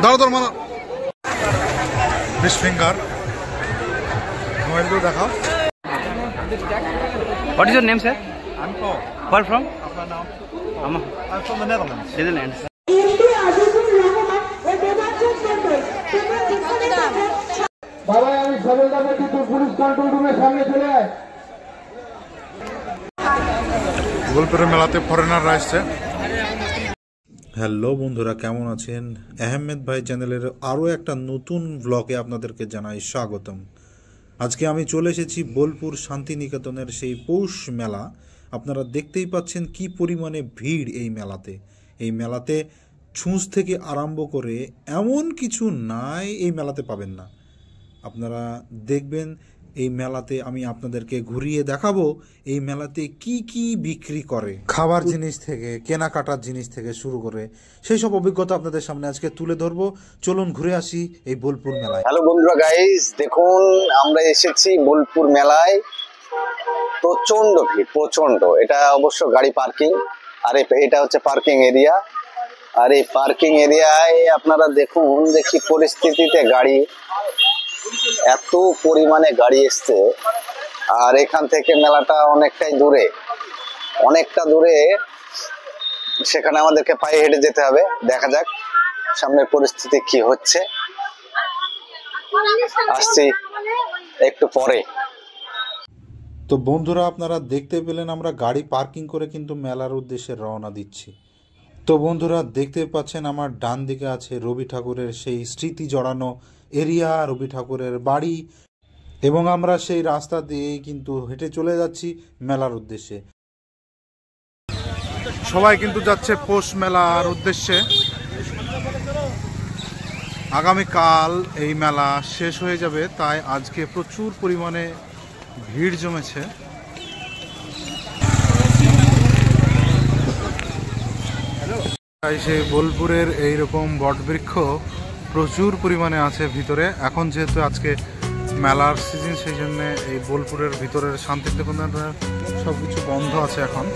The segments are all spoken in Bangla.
দাঁড়ো তোর মানা ফিশ ফিঙ্গার মোবাইল তো দেখাও। What is your name, sir? I'm Paul. Where from? I'm from the Netherlands. Netherlands. বাবা আমি সবাই যাবে কিন্তু পুলিশ কন্ট্রোল রুমের সামনে চলে আয়। গোলপুরের মেলাতে ফরেনাররা আসছে। হ্যালো বন্ধুরা, কেমন আছেন? আহমেদ ভাই চ্যানেলের আরও একটা নতুন ব্লগে আপনাদেরকে জানাই স্বাগতম। আজকে আমি চলে এসেছি বোলপুর শান্তিনিকেতনের সেই পৌষ মেলা। আপনারা দেখতেই পাচ্ছেন কি পরিমাণে ভিড় এই মেলাতে। এই মেলাতে ছুঁচ থেকে আরম্ভ করে এমন কিছু নাই এই মেলাতে পাবেন না। আপনারা দেখবেন এই মেলাতে, আমি আপনাদেরকে ঘুরিয়ে দেখাবো এই মেলাতে কি কি বিক্রি করে, খাবার জিনিস থেকে কেনাকাটার জিনিস থেকে শুরু করে সেই সব অভিজ্ঞতা আপনাদের সামনে আজকে তুলে ধরবো। চলুন ঘুরে আসি এই বোলপুর মেলায়। হ্যালো বন্ধুরা, গাইস দেখুন আমরা এসেছি বোলপুর মেলায়। প্রচন্ড ভিড়, প্রচন্ড। এটা অবশ্য গাড়ি পার্কিং, আর এটা হচ্ছে পার্কিং এরিয়া। আর এই পার্কিং এরিয়ায় আপনারা দেখুন যে কি পরিস্থিতিতে গাড়ি, এত পরিমাণে গাড়ি এসছে। আর এখান থেকে মেলাটা অনেকটাই দূরে, অনেকটা দূরে, সেখানে আমাদেরকে পায়ে হেঁটে যেতে হবে। দেখা যাক সামনের পরিস্থিতি কি হচ্ছে, আসছি একটু পরে। তো বন্ধুরা, আপনারা দেখতে পেলেন আমরা গাড়ি পার্কিং করে কিন্তু মেলার উদ্দেশ্যে রওনা দিচ্ছি। তো বন্ধুরা দেখতে পাচ্ছেন আমার ডান দিকে আছে রবি ঠাকুরের সেই স্মৃতি জড়ানো এরিয়া, রবি ঠাকুরের বাড়ি, এবং আমরা সেই রাস্তা দিয়েই কিন্তু হেঁটে চলে যাচ্ছি মেলার উদ্দেশ্যে। সবাই কিন্তু যাচ্ছে পৌষ মেলার উদ্দেশ্যে। আগামীকাল এই মেলা শেষ হয়ে যাবে, তাই আজকে প্রচুর পরিমাণে ভিড় জমেছে। তাই সেই বোলপুরের এইরকম বটবৃক্ষ প্রচুর পরিমাণে আছে ভিতরে। এখন যেহেতু আজকে মেলার সিজন, সেই জন্য এই বোলপুরের ভিতরের শান্তিনিকেতনের সব কিছু বন্ধ আছে এখন।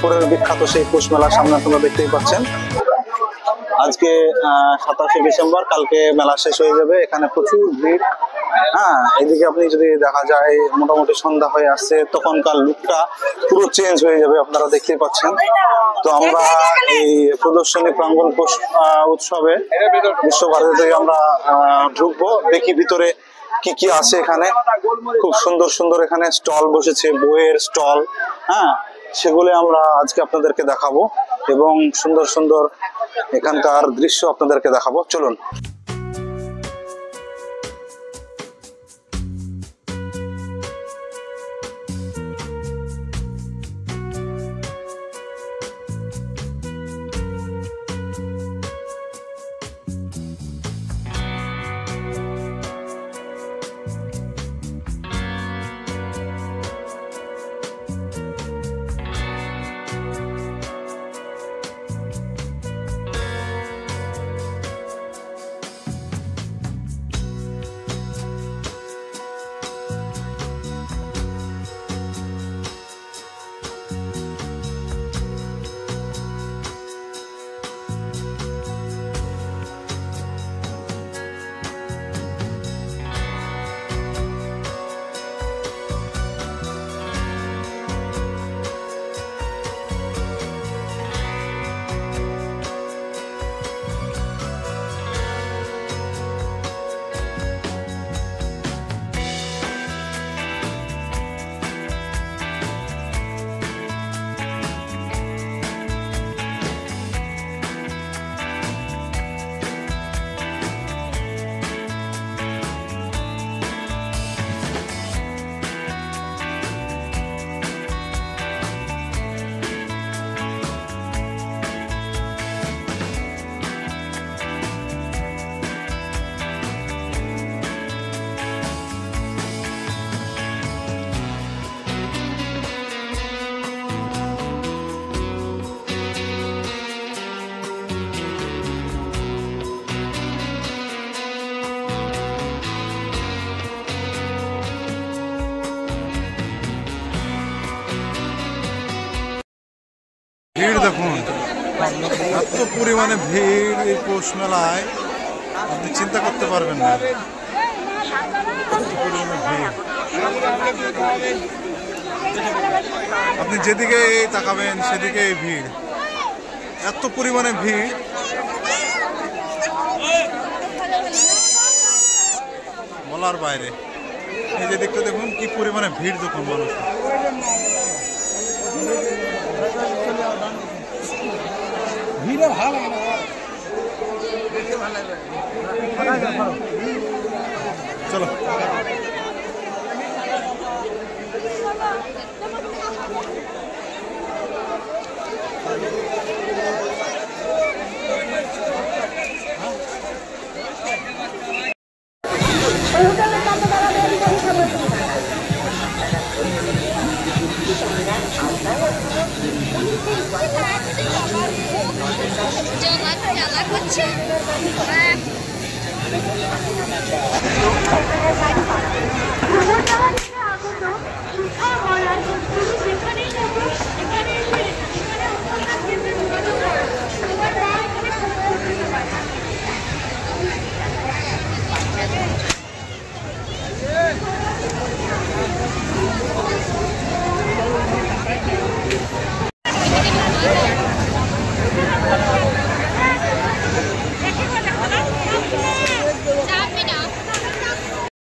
বোলপুরের বিখ্যাত সেই পৌষ মেলার সামনে আপনারা দেখতেই পাচ্ছেন। আজকে 27শে ডিসেম্বর, কালকে মেলা শেষ হয়ে যাবে। এখানে প্রচুর ভিড়। হ্যাঁ, এদিকে আপনি যদি দেখা যায় মোটামুটি সন্ধ্যা হয়ে আসছে, তখনকার লুকটা পুরো চেঞ্জ হয়ে যাবে, আপনারা দেখতেই পাচ্ছেন। তো আমরা এই প্রদর্শনী প্রাঙ্গণ পৌষ উৎসবে বিশ্বভারতীতে আমরা ঢুকবো, দেখি ভিতরে কি কি আছে। এখানে খুব সুন্দর সুন্দর এখানে স্টল বসেছে, বইয়ের স্টল। হ্যাঁ, সেগুলো আমরা আজকে আপনাদেরকে দেখাবো এবং সুন্দর সুন্দর এখানকার দৃশ্য আপনাদেরকে দেখাবো। চলুন। ভিড় দেখুন, এত পরিমাণে ভিড় এই পৌষ মেলায় আপনি চিন্তা করতে পারবেন না। এত পরিমাণে ভিড়, আপনি যেদিকে তাকাবেন সেদিকে ভিড়, এত পরিমাণে ভিড়। বলার বাইরে। এই যে দেখতে দেখুন কি পরিমাণে ভিড় দেখুন মানুষ। চলো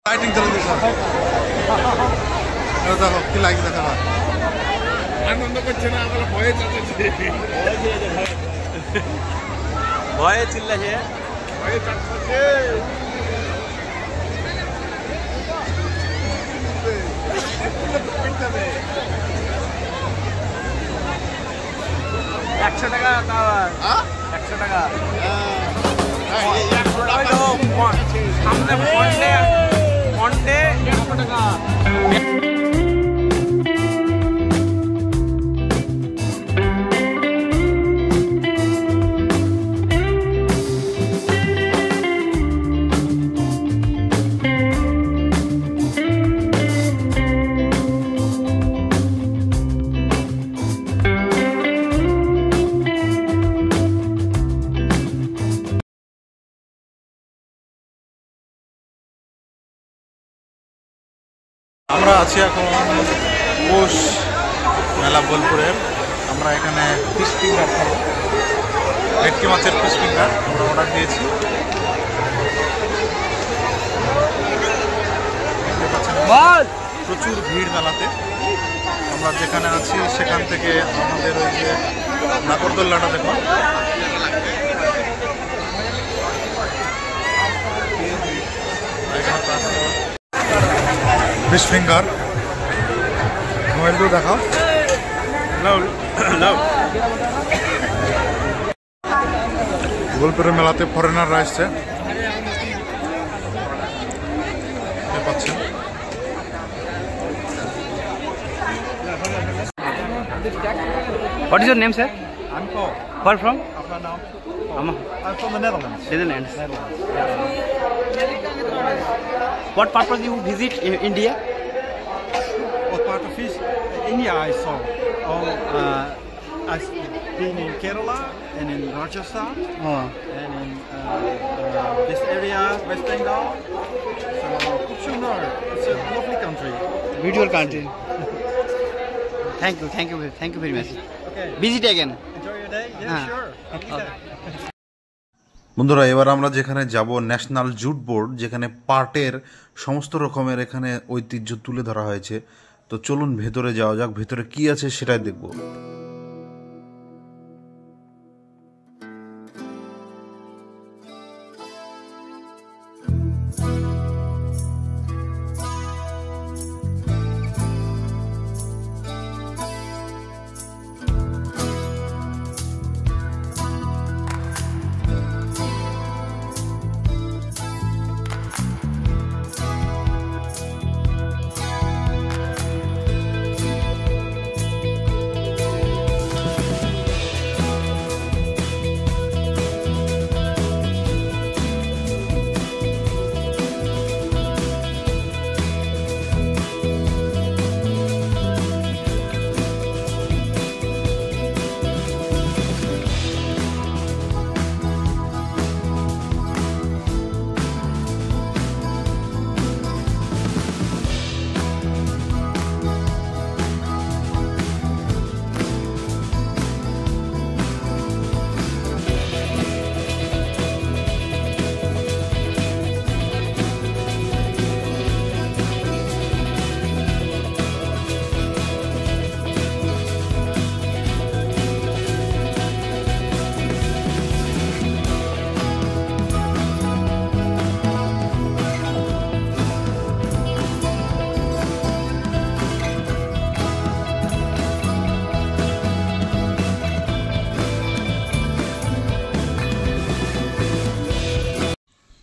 লাইটিং চলে দিয়েছে, দেখো কি লাইট দেখা যায়। আনন্দ করছে না, আমরা ভয়ে চাচ্ছে, ভয়ে চিল্লাছে, ভয়ে চাচ্ছে। $100 $100 সামনে ফন্ডে $100। আমরা আছি এখন পৌষ মেলা বোলপুরের। আমরা এখানে ফিশ ফিঙ্গার খাবো, ভেটকি মাছের ফিশ ফিঙ্গার আমরা অর্ডার দিয়েছি। প্রচুর ভিড় মেলাতে। আমরা যেখানে আছি সেখান থেকে আমাদের ওই যে নাগরদোল্লাটা দেখুন, ফিশ ফিঙ্গার মোবাইল দিয়ে দেখাও। বোলপুরের মেলাতে ফরেনাররা এসছে, পাচ্ছেন। What is your name, sir? I'm Paul. Where from? I'm from the Netherlands. Netherlands. What purpose you visit in India? What part of India I saw? I've been in Kerala and in Rajasthan Oh. and in this area, West Bengal. So, Kupchunar, it's a lovely country. Beautiful country. Thank you very much. Okay, Visit again. enjoy your day. Yeah, sure. Anytime. বন্ধুরা, এবার আমরা যেখানে যাব ন্যাশনাল জুট বোর্ড, যেখানে পাটের সমস্ত রকমের এখানে ঐতিহ্য তুলে ধরা হয়েছে। তো চলুন ভেতরে যাওয়া যাক, ভেতরে কি আছে সেটাই দেখব।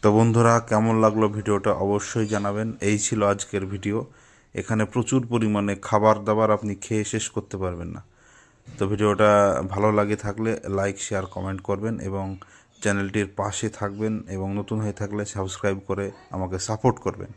তো বন্ধুরা, কেমন লাগলো ভিডিওটা অবশ্যই জানাবেন। এই ছিল আজকের ভিডিও। এখানে প্রচুর পরিমাণে খাবার দাবার আপনি খেয়ে শেষ করতে পারবেন না। তো ভিডিওটা ভালো লাগে থাকলে লাইক, শেয়ার, কমেন্ট করবেন এবং চ্যানেলটির পাশে থাকবেন এবং নতুন হয়ে থাকলে সাবস্ক্রাইব করে আমাকে সাপোর্ট করবেন।